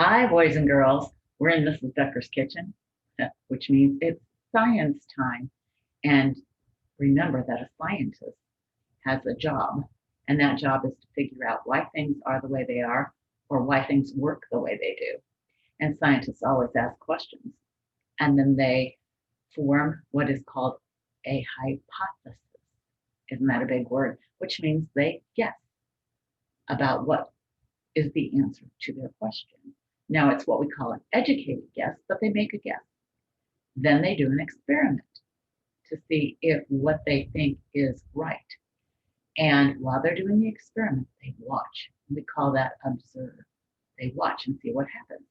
Hi, boys and girls. We're in Mrs. Becker's kitchen, which means it's science time. And remember that a scientist has a job, and that job is to figure out why things are the way they are or why things work the way they do. And scientists always ask questions, and then they form what is called a hypothesis. Isn't that a big word? Which means they guess about what is the answer to their question. Now, it's what we call an educated guess, but they make a guess. Then they do an experiment to see if what they think is right. And while they're doing the experiment, they watch. We call that observe. They watch and see what happens.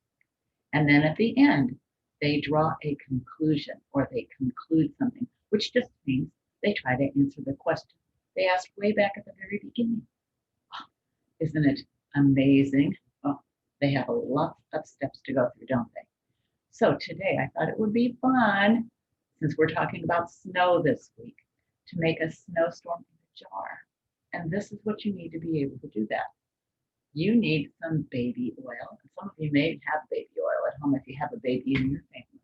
And then at the end, they draw a conclusion or they conclude something, which just means they try to answer the question they asked way back at the very beginning. Oh, isn't it amazing? Oh, they have a lot of steps to go through, don't they? So today I thought it would be fun, since we're talking about snow this week, to make a snowstorm in a jar. And this is what you need to be able to do that. You need some baby oil. Some of you may have baby oil at home if you have a baby in your family.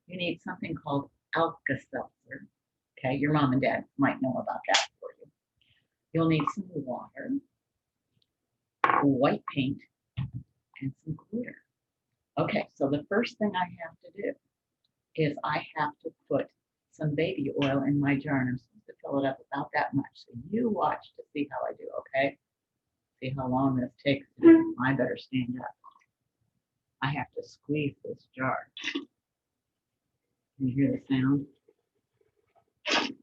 You need something called Alka-Seltzer. Okay, your mom and dad might know about that for you. You'll need some water, white paint, and some glitter. Okay, so the first thing I have to do is I have to put some baby oil in my jar, and I'm supposed to fill it up about that much. So you watch to see how I do, okay? See how long this takes. I better stand up. I have to squeeze this jar. Can you hear the sound? It's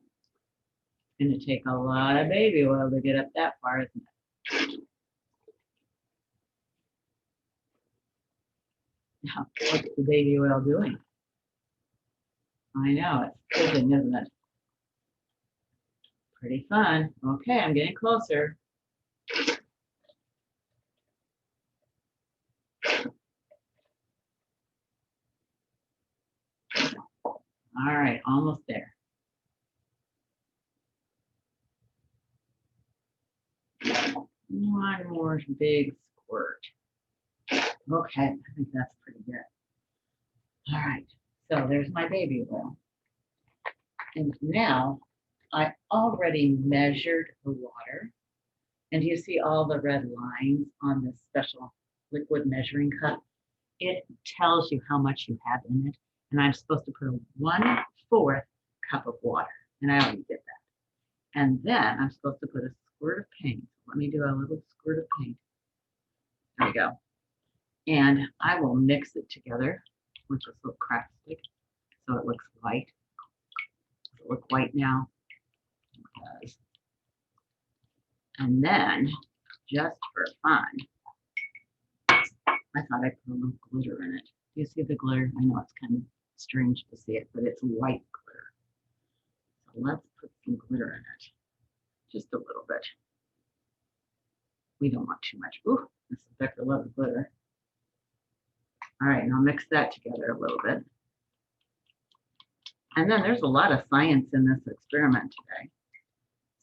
going to take a lot of baby oil to get up that far, isn't it? Now, what's the baby oil doing? I know, it's fizzing, isn't it? Pretty fun. Okay, I'm getting closer. All right, almost there. One more big squirt. Okay, I think that's pretty good. All right, so there's my baby oil. And now I already measured the water. And you see all the red lines on this special liquid measuring cup? It tells you how much you have in it. And I'm supposed to put a 1/4 cup of water. And I already did that. And then I'm supposed to put a squirt of paint. Let me do a little squirt of paint. There we go. And I will mix it together with this little craft stick so it looks white. Does it look white now? It does. And then, just for fun, I thought I'd put a little glitter in it. Do you see the glitter? I know it's kind of strange to see it, but it's white glitter. So let's put some glitter in it. Just a little bit. We don't want too much. Ooh, Mrs. Becker loves glitter. All right, now mix that together a little bit. And then there's a lot of science in this experiment today.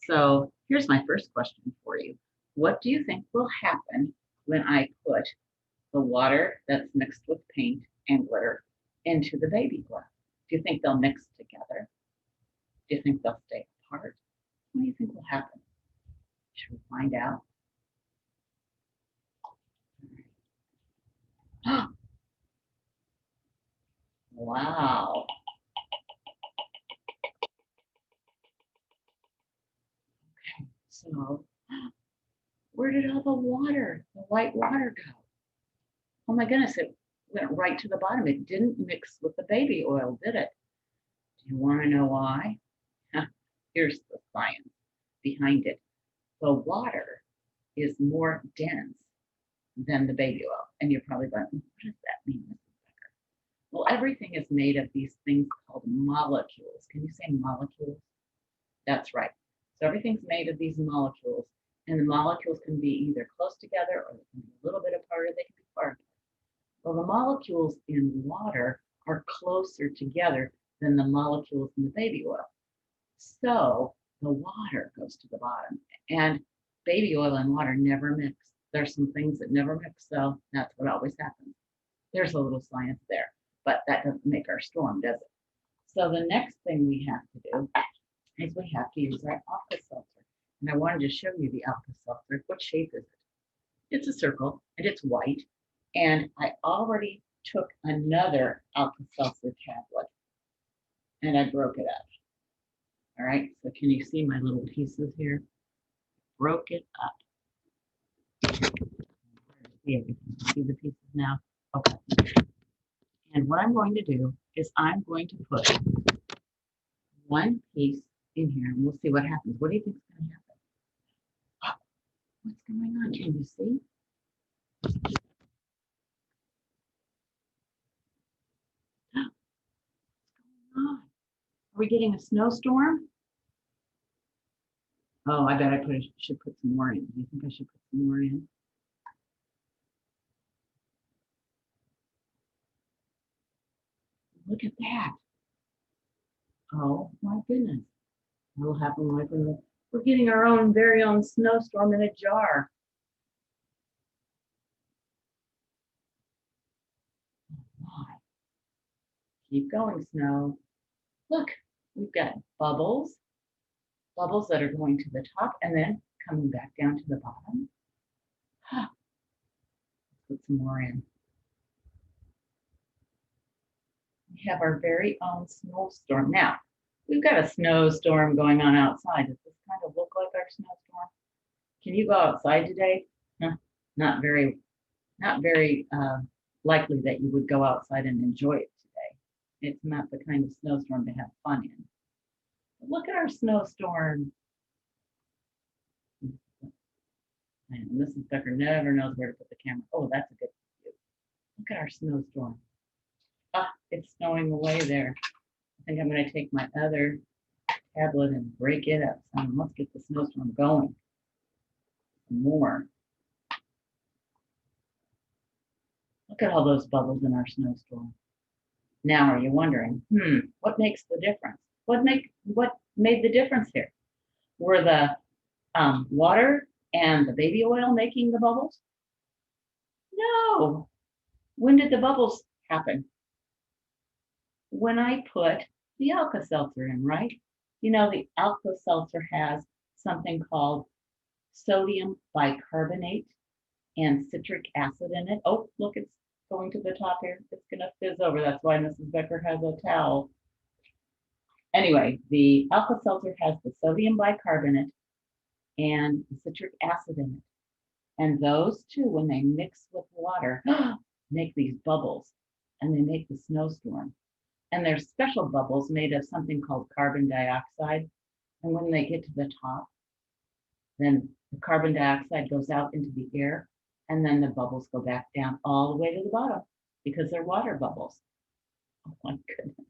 So here's my first question for you. What do you think will happen when I put the water that's mixed with paint and glitter into the baby oil? Do you think they'll mix together? Do you think they'll stay apart? What do you think will happen? Should we find out? Wow. Okay, so where did all the water, the white water go? Oh my goodness, it went right to the bottom. It didn't mix with the baby oil, did it? Do you want to know why? Here's the science behind it. The water is more dense than the baby oil. And you're probably going, what does that mean, Mrs. Becker? Well, everything is made of these things called molecules. Can you say molecules? That's right. So everything's made of these molecules, and the molecules can be either close together or they can be a little bit apart or they can be far apart. Well, the molecules in water are closer together than the molecules in the baby oil. So the water goes to the bottom, and baby oil and water never mix. There's some things that never mix, so that's what always happens. There's a little science there, but that doesn't make our storm, does it? So the next thing we have to do is we have to use our Alka-Seltzer. And I wanted to show you the Alka-Seltzer. What shape is it? It's a circle and it's white. And I already took another Alka-Seltzer tablet and I broke it up. All right, so can you see my little pieces here? Broke it up. See everything. See the pieces now? Okay. And what I'm going to do is I'm going to put one piece in here and we'll see what happens. What do you think is going to happen? Oh, what's going on? Can you see? What's going on? Are we getting a snowstorm? Oh, I bet I should put some more in. Do you think I should put some more in? Look at that. Oh my goodness. What'll happen like when we're getting our own very own snowstorm in a jar. Why? Keep going, snow. Look, we've got bubbles that are going to the top and then coming back down to the bottom. Let's put some more in. We have our very own snowstorm. Now, we've got a snowstorm going on outside. Does this kind of look like our snowstorm? Can you go outside today? Not very likely that you would go outside and enjoy it today. It's not the kind of snowstorm to have fun in. But look at our snowstorm. And Mrs. Becker never knows where to put the camera. Oh, that's a good view. Look at our snowstorm. Ah, it's snowing away there. I think I'm going to take my other tablet and break it up. So let's get the snowstorm going. Some more. Look at all those bubbles in our snowstorm. Now, are you wondering, what makes the difference? What made the difference here? Were the water and the baby oil making the bubbles? No. When did the bubbles happen? When I put the Alka-Seltzer in, right? You know, the Alka-Seltzer has something called sodium bicarbonate and citric acid in it. Oh, look, it's going to the top here. It's going to fizz over. That's why Mrs. Becker has a towel. Anyway, the Alka-Seltzer has the sodium bicarbonate and the citric acid in it. And those two, when they mix with water, make these bubbles and they make the snowstorm. And there's special bubbles made of something called carbon dioxide. And when they get to the top, then the carbon dioxide goes out into the air and then the bubbles go back down all the way to the bottom because they're water bubbles. Oh my goodness.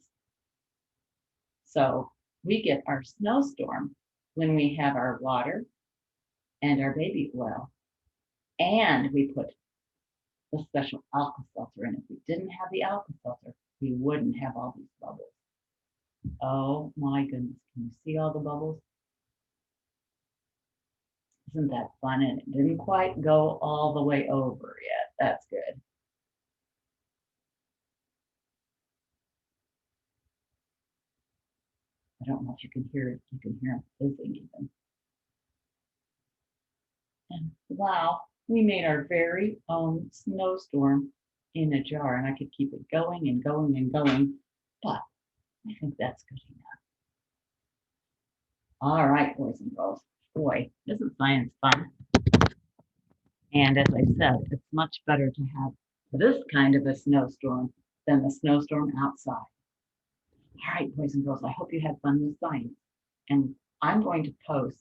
So we get our snowstorm when we have our water and our baby oil. And we put the special Alka-Seltzer in. If we didn't have the Alka-Seltzer, we wouldn't have all these bubbles. Oh my goodness. Can you see all the bubbles? Isn't that fun? And it didn't quite go all the way over yet. That's good. I don't know if you can hear it. You can hear them fizzing even. And wow, we made our very own snowstorm in a jar. And I could keep it going and going and going. But I think that's good enough. All right, boys and girls. Boy, isn't science fun? And as I said, it's much better to have this kind of a snowstorm than the snowstorm outside. All right, boys and girls, I hope you had fun with science. And I'm going to post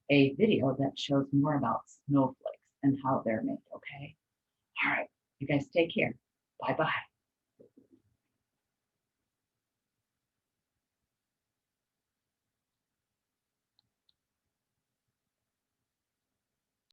a video that shows more about snowflakes and how they're made, okay? All right, you guys take care. Bye-bye.